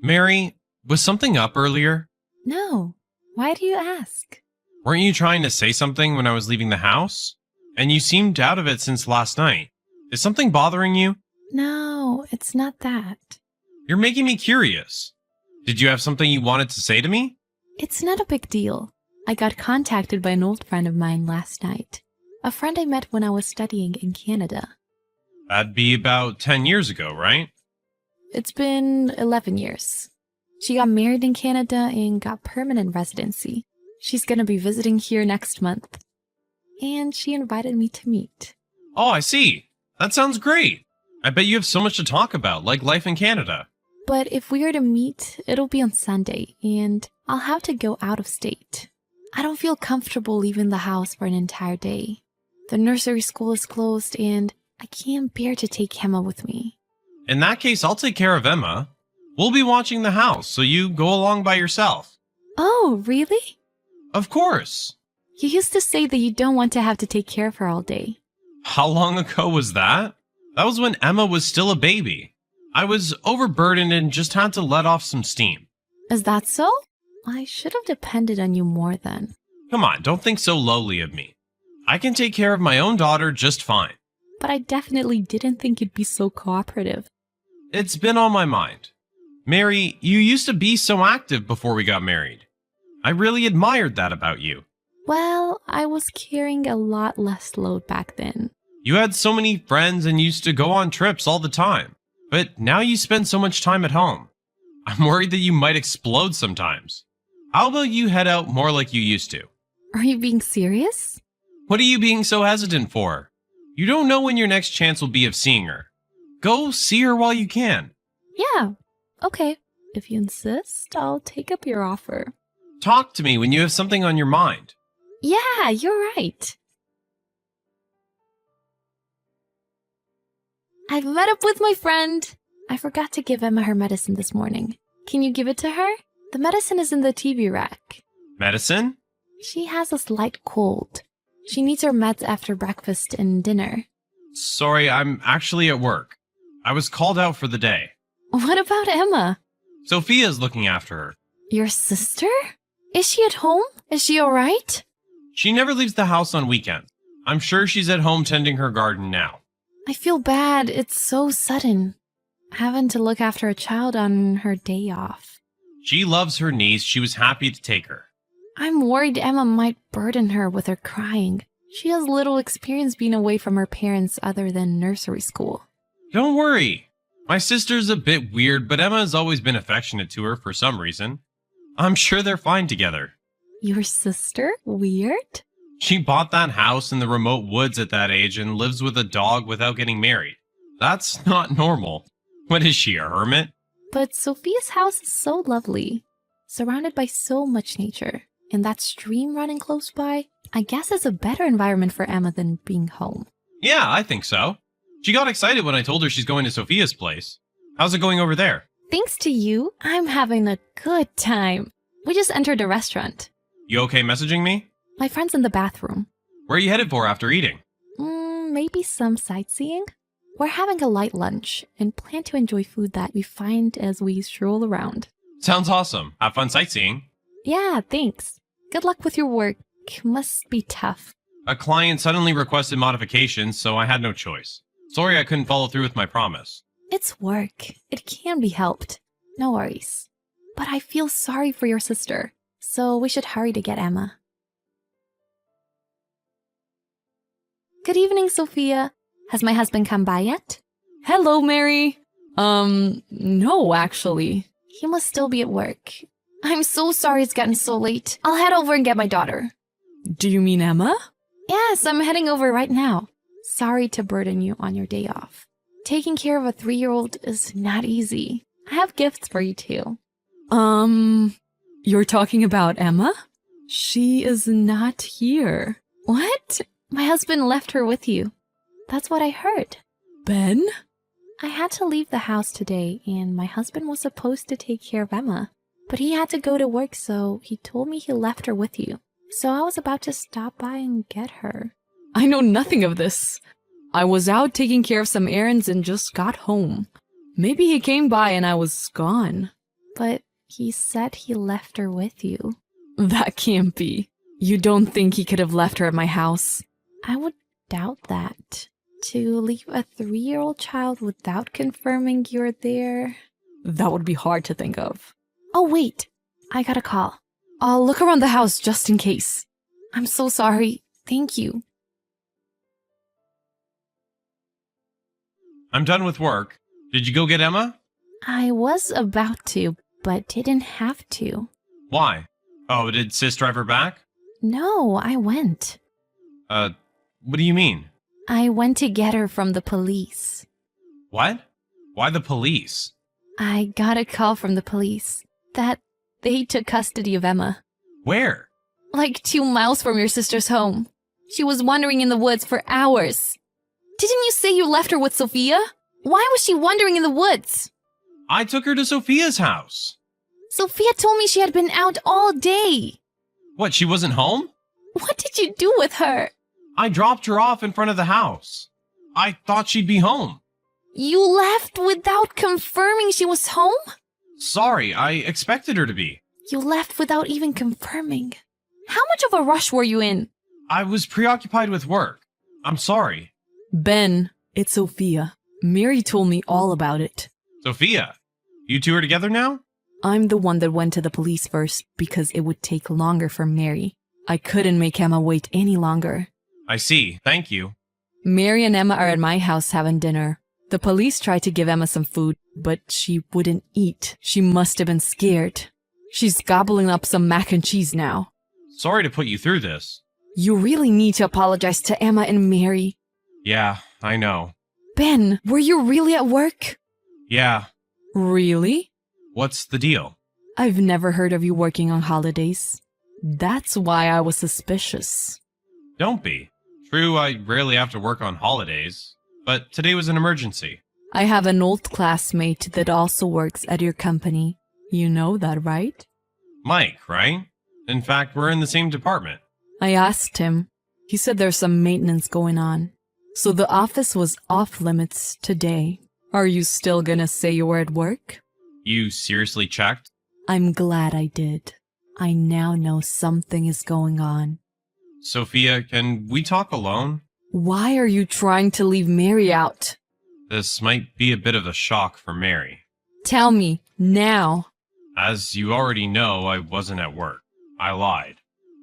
Mary, was something up earlier? No. Why do you ask? Weren't you trying to say something when I was leaving the house? And you seemed out of it since last night. Is something bothering you? No, it's not that. You're making me curious. Did you have something you wanted to say to me? It's not a big deal. I got contacted by an old friend of mine last night. A friend I met when I was studying in Canada. That'd be about 10 years ago, right? It's been 11 years. She got married in Canada and got permanent residency. She's gonna be visiting here next month. And she invited me to meet. Oh, I see. That sounds great. I bet you have so much to talk about, like life in Canada. But if we are to meet, it'll be on Sunday, and I'll have to go out of state. I don't feel comfortable leaving the house for an entire day. The nursery school is closed, and I can't bear to take Emma with me. In that case, I'll take care of Emma. We'll be watching the house, so you go along by yourself. Oh, really? Of course. You used to say that you don't want to have to take care of her all day. How long ago was that? That was when Emma was still a baby. I was overburdened and just had to let off some steam. Is that so? I should have depended on you more then. Come on, don't think so lowly of me. I can take care of my own daughter just fine. But I definitely didn't think you'd be so cooperative. It's been on my mind. Mary, you used to be so active before we got married. I really admired that about you. Well, I was carrying a lot less load back then. You had so many friends and used to go on trips all the time. But now you spend so much time at home. I'm worried that you might explode sometimes. How about you head out more like you used to? Are you being serious? What are you being so hesitant for? You don't know when your next chance will be of seeing her. Go see her while you can. Yeah, okay. If you insist, I'll take up your offer. Talk to me when you have something on your mind. Yeah, you're right. I've met up with my friend. I forgot to give Emma her medicine this morning. Can you give it to her? The medicine is in the TV rack. Medicine? She has a slight cold. She needs her meds after breakfast and dinner. Sorry, I'm actually at work. I was called out for the day. What about Emma? Sophia's looking after her. Your sister? Is she at home? Is she alright? She never leaves the house on weekends. I'm sure she's at home tending her garden now. I feel bad. It's so sudden. Having to look after a child on her day off. She loves her niece. She was happy to take her. I'm worried Emma might burden her with her crying. She has little experience being away from her parents other than nursery school. Don't worry. My sister's a bit weird, but Emma has always been affectionate to her for some reason. I'm sure they're fine together. Your sister? Weird? She bought that house in the remote woods at that age and lives with a dog without getting married. That's not normal. What is she, a hermit? But Sophia's house is so lovely, surrounded by so much nature. And that stream running close by, I guess is a better environment for Emma than being home. Yeah, I think so. She got excited when I told her she's going to Sophia's place. How's it going over there? Thanks to you, I'm having a good time. We just entered a restaurant. You okay messaging me? My friend's in the bathroom. Where are you headed for after eating? Maybe some sightseeing? We're having a light lunch and plan to enjoy food that we find as we stroll around. Sounds awesome. Have fun sightseeing. Yeah, thanks. Good luck with your work. Must be tough. A client suddenly requested modifications, so I had no choice. Sorry I couldn't follow through with my promise. It's work. It can be helped. No worries. But I feel sorry for your sister, so we should hurry to get Emma. Good evening, Sophia. Has my husband come by yet? Hello, Mary. No, actually. He must still be at work. I'm so sorry it's gotten so late. I'll head over and get my daughter. Do you mean Emma? Yes, I'm heading over right now. Sorry to burden you on your day off. Taking care of a 3-year-old is not easy. I have gifts for you too. You're talking about Emma? She is not here. What? My husband left her with you. That's what I heard. Ben? I had to leave the house today, and my husband was supposed to take care of Emma. But he had to go to work, so he told me he left her with you. So I was about to stop by and get her. I know nothing of this. I was out taking care of some errands and just got home. Maybe he came by and I was gone. but he said he left her with you. That can't be. You don't think he could have left her at my house? I would doubt that. To leave a 3-year-old child without confirming you're there. That would be hard to think of. Oh, wait. I got a call. I'll look around the house just in case. I'm so sorry. Thank you. I'm done with work. Did you go get Emma? I was about to, but didn't have to. Why? Oh, did Sis drive her back? No, I went. What do you mean? I went to get her from the police. What? Why the police? I got a call from the police that they took custody of Emma. Where? Like 2 miles from your sister's home. She was wandering in the woods for hours. Didn't you say you left her with Sophia? Why was she wandering in the woods? I took her to Sophia's house. Sophia told me she had been out all day. What, she wasn't home? What did you do with her? I dropped her off in front of the house. I thought she'd be home. You left without confirming she was home? Sorry, I expected her to be. You left without even confirming. How much of a rush were you in? I was preoccupied with work. I'm sorry. Ben, it's Sophia. Mary told me all about it. Sophia, you two are together now? I'm the one that went to the police first because it would take longer for Mary. I couldn't make Emma wait any longer. I see. Thank you. Mary and Emma are at my house having dinner. The police tried to give Emma some food, but she wouldn't eat. She must have been scared. She's gobbling up some mac and cheese now. Sorry to put you through this. You really need to apologize to Emma and Mary. Yeah, I know. Ben, were you really at work? Yeah. Really? What's the deal? I've never heard of you working on holidays. That's why I was suspicious. Don't be. True, I rarely have to work on holidays, but today was an emergency. I have an old classmate that also works at your company. You know that, right? Mike, right? In fact, we're in the same department. I asked him. He said there's some maintenance going on. So the office was off limits today. Are you still gonna say you were at work? You seriously checked? I'm glad I did. I now know something is going on. Sophia, can we talk alone? Why are you trying to leave Mary out? This might be a bit of a shock for Mary. Tell me, now. As you already know, I wasn't at work. I lied.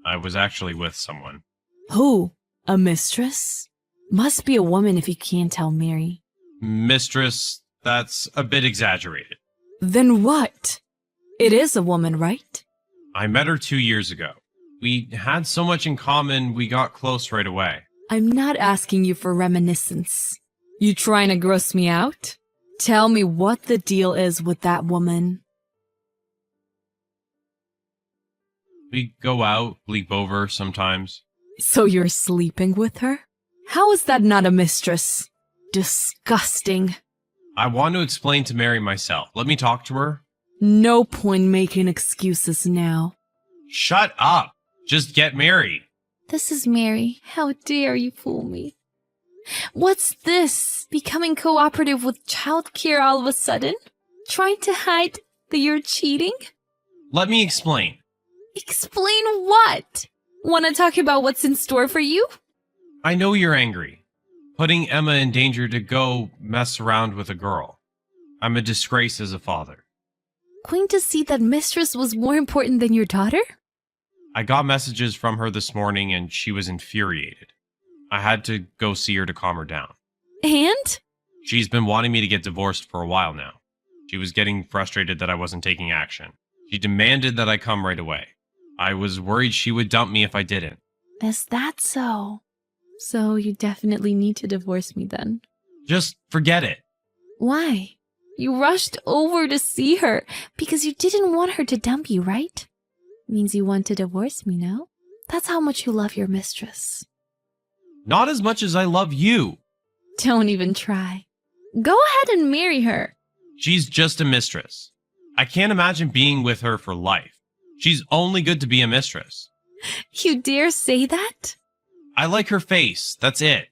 I was actually with someone. Who? A mistress? Must be a woman if you can't tell Mary. Mistress, that's a bit exaggerated. Then what? It is a woman, right? I met her 2 years ago. We had so much in common, we got close right away. I'm not asking you for reminiscence. You trying to gross me out? Tell me what the deal is with that woman. We go out, sleep over sometimes. So you're sleeping with her? How is that not a mistress? Disgusting. I want to explain to Mary myself. Let me talk to her. No point making excuses now. Shut up. Just get Mary. This is Mary. How dare you fool me? What's this? Becoming cooperative with childcare all of a sudden? Trying to hide that you're cheating? Let me explain. Explain what? Want to talk about what's in store for you? I know you're angry. Putting Emma in danger to go mess around with a girl. I'm a disgrace as a father. Going to see that mistress was more important than your daughter? I got messages from her this morning and she was infuriated. I had to go see her to calm her down. And? She's been wanting me to get divorced for a while now. She was getting frustrated that I wasn't taking action. She demanded that I come right away. I was worried she would dump me if I didn't. Is that so? So you definitely need to divorce me then. Just forget it. Why? You rushed over to see her because you didn't want her to dump you, right? Means you want to divorce me now? That's how much you love your mistress. Not as much as I love you. Don't even try. Go ahead and marry her. She's just a mistress. I can't imagine being with her for life. She's only good to be a mistress. You dare say that? I like her face, that's it.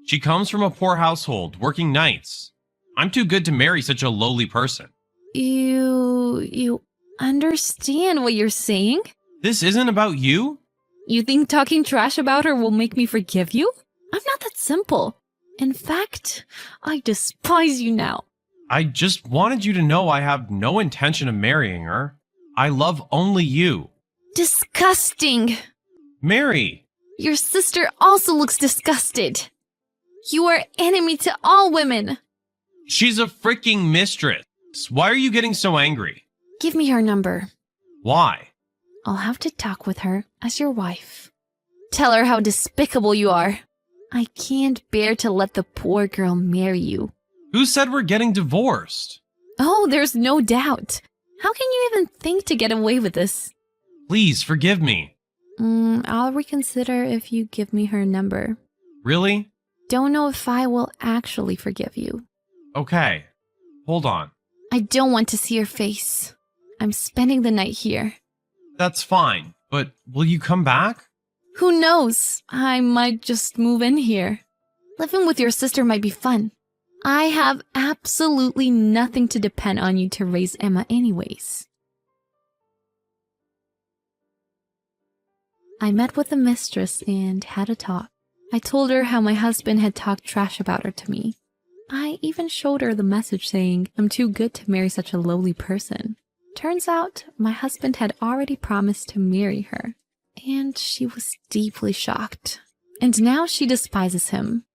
She comes from a poor household, working nights. I'm too good to marry such a lowly person. You understand what you're saying. This isn't about you? You think talking trash about her will make me forgive you? I'm not that simple. In fact, I despise you now. I just wanted you to know I have no intention of marrying her. I love only you. Disgusting. Mary! Your sister also looks disgusted. You are enemy to all women. She's a freaking mistress. Why are you getting so angry? Give me her number. Why? I'll have to talk with her as your wife. Tell her how despicable you are. I can't bear to let the poor girl marry you. Who said we're getting divorced? Oh, there's no doubt. How can you even think to get away with this? Please forgive me. I'll reconsider if you give me her number. Really? Don't know if I will actually forgive you. Okay. Hold on. I don't want to see your face. I'm spending the night here. That's fine, but will you come back? Who knows? I might just move in here. Living with your sister might be fun. I have absolutely nothing to depend on you to raise Emma anyways. I met with the mistress and had a talk. I told her how my husband had talked trash about her to me. I even showed her the message saying I'm too good to marry such a lowly person. Turns out my husband had already promised to marry her, and she was deeply shocked. And now she despises him.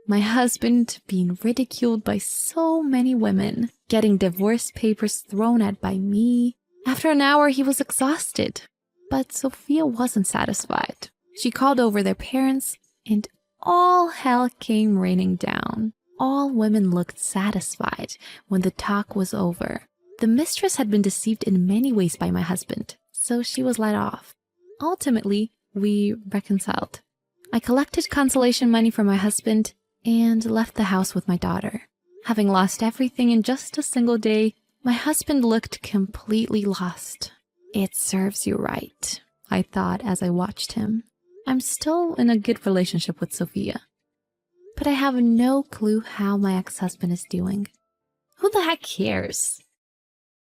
My husband being ridiculed by so many women, getting divorce papers thrown at by me. After an hour, he was exhausted. But Sophia wasn't satisfied. She called over their parents, and all hell came raining down. All women looked satisfied when the talk was over. The mistress had been deceived in many ways by my husband, so she was let off. Ultimately, we reconciled. I collected consolation money from my husband and left the house with my daughter. Having lost everything in just a single day, my husband looked completely lost. It serves you right, I thought as I watched him. I'm still in a good relationship with Sophia, but I have no clue how my ex-husband is doing. Who the heck cares?